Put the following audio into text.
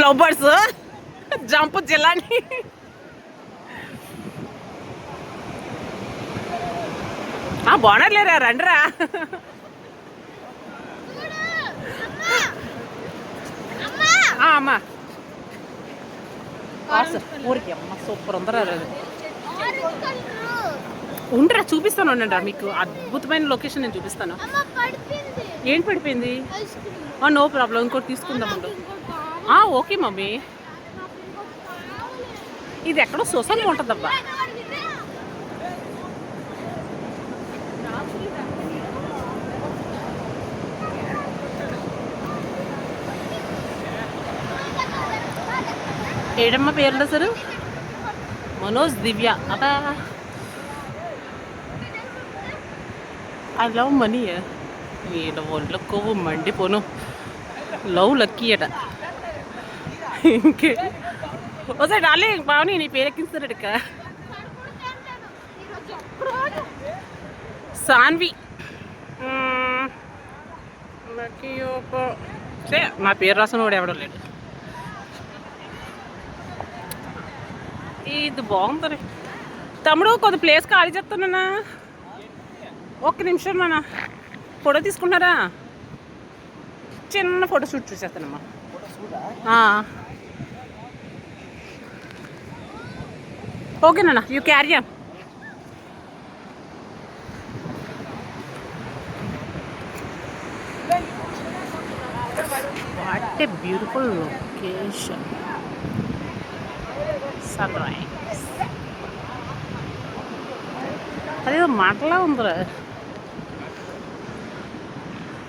Love birds jump జిల్లాని బాగున్నారులేరా రండిరా. అమ్మా ఊరికి అమ్మ సూపర్ ఉందరా. ఉండరా చూపిస్తాను ఉండండి మీకు అద్భుతమైన లొకేషన్ నేను చూపిస్తాను. ఏంటి పడిపోయింది? నో ప్రాబ్లం, ఇంకోటి తీసుకుందాం. ఓకే మమ్మీ, ఇది ఎక్కడో సొసైటీ ఉంటుందబ్బా. ఏడమ్మ పేర్లు సార్? మనోజ్, దివ్య. అబ్బా ఐ లవ్ మనీ. వీళ్ళ ఒంట్లో కొవ్వు మండిపోను. లవ్ లక్కీ అట. ఇంకే ఒకసారి డాలీ బాగుని నీ పేరు ఎక్కిస్తారట. సాన్వి నా పేరు రాసిన వాడు ఎవడో లేడు. ఇది బాగుంది తమ్ముడు, కొద్ది ప్లేస్ ఖాళీ చేస్తానన్నా. ఒక్క నిమిషం నాన్న, ఫోటో తీసుకుంటారా? చిన్న ఫోటో షూట్ చూసేస్తానమ్మా. ఓకే నాన్న, you carry on. What a beautiful location. Sunrise. అదేదో మాటలా ఉందిరా.